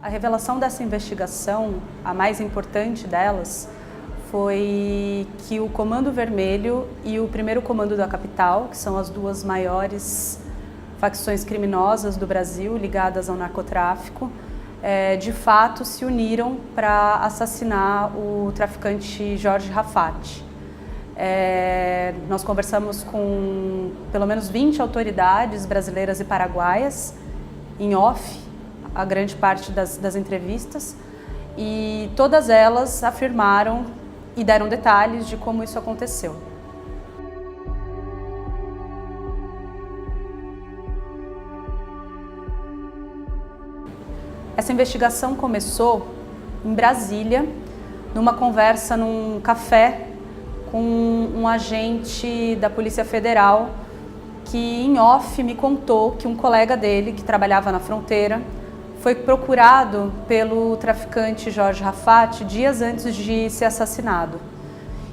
A revelação dessa investigação, a mais importante delas, foi que o Comando Vermelho e o Primeiro Comando da Capital, que são as duas maiores facções criminosas do Brasil ligadas ao narcotráfico, de fato se uniram para assassinar o traficante Jorge Raffaty. Nós conversamos com pelo menos 20 autoridades brasileiras e paraguaias, em off, a grande parte das entrevistas, e todas elas afirmaram e deram detalhes de como isso aconteceu. Essa investigação começou em Brasília, numa conversa num café com um agente da Polícia Federal que, em off, me contou que um colega dele, que trabalhava na fronteira, foi procurado pelo traficante Jorge Raffaty dias antes de ser assassinado.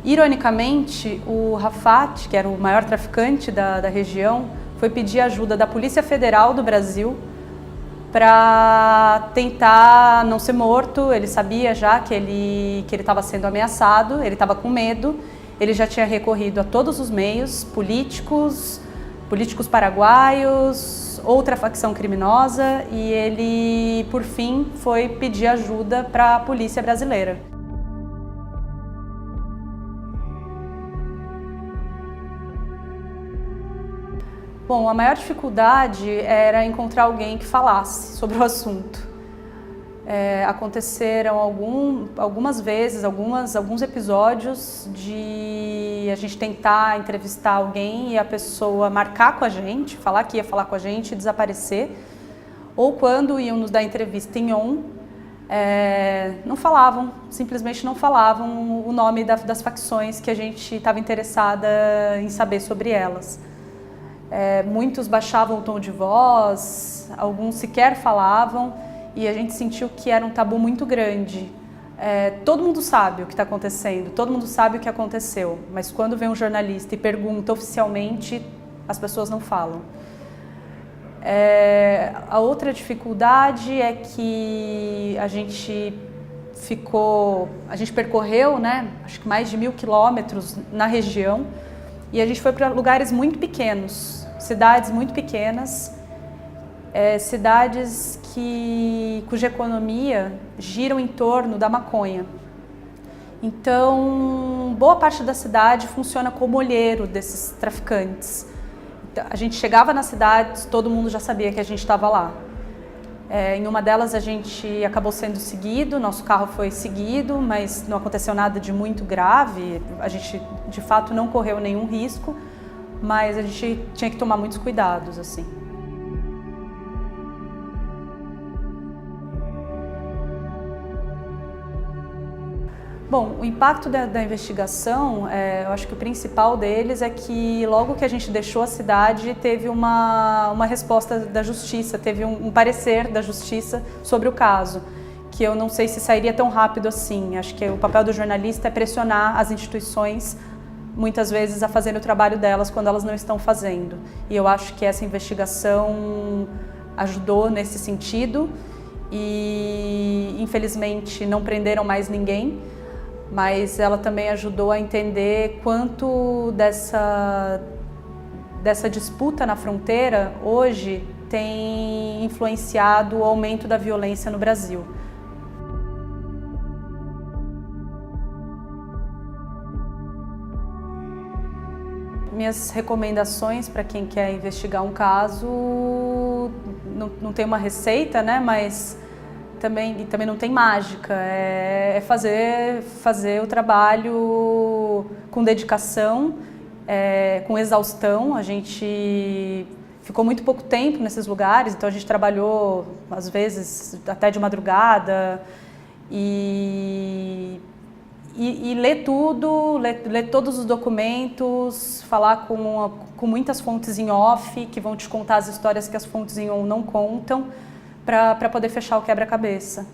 Ironicamente, o Raffaty, que era o maior traficante da região, foi pedir ajuda da Polícia Federal do Brasil para tentar não ser morto. Ele sabia já que ele estava sendo ameaçado, ele estava com medo, ele já tinha recorrido a todos os meios, políticos paraguaios, outra facção criminosa, e ele, por fim, foi pedir ajuda para a polícia brasileira. Bom, a maior dificuldade era encontrar alguém que falasse sobre o assunto. Aconteceram algumas vezes, alguns episódios de a gente tentar entrevistar alguém e a pessoa marcar com a gente, falar que ia falar com a gente e desaparecer. Ou quando iam nos dar entrevista em on, não falavam, simplesmente não falavam o nome das facções que a gente estava interessada em saber sobre elas. Muitos baixavam o tom de voz, alguns sequer falavam, e a gente sentiu que era um tabu muito grande. Todo mundo sabe o que está acontecendo, todo mundo sabe o que aconteceu, mas quando vem um jornalista e pergunta oficialmente, as pessoas não falam. A outra dificuldade é que a gente percorreu, né, acho que mais de 1000 quilômetros na região, e a gente foi para lugares muito pequenos, cidades muito pequenas, cidades cuja economia gira em torno da maconha. Então, boa parte da cidade funciona como olheiro desses traficantes. Então, a gente chegava nas cidades, todo mundo já sabia que a gente estava lá. Em uma delas a gente acabou sendo seguido, nosso carro foi seguido, mas não aconteceu nada de muito grave, a gente de fato não correu nenhum risco, mas a gente tinha que tomar muitos cuidados, assim. Bom, o impacto da investigação, eu acho que o principal deles é que logo que a gente deixou a cidade, teve uma resposta da justiça, teve um parecer da justiça sobre o caso, que eu não sei se sairia tão rápido assim. Acho que o papel do jornalista é pressionar as instituições, muitas vezes, a fazer o trabalho delas quando elas não estão fazendo. E eu acho que essa investigação ajudou nesse sentido e, infelizmente, não prenderam mais ninguém. Mas ela também ajudou a entender quanto dessa disputa na fronteira hoje tem influenciado o aumento da violência no Brasil. Minhas recomendações para quem quer investigar um caso, não tem uma receita, né? Mas também não tem mágica, é fazer o trabalho com dedicação, com exaustão. A gente ficou muito pouco tempo nesses lugares, então a gente trabalhou, às vezes, até de madrugada, e ler tudo, ler todos os documentos, falar com muitas fontes em off, que vão te contar as histórias que as fontes em on não contam, para poder fechar o quebra-cabeça.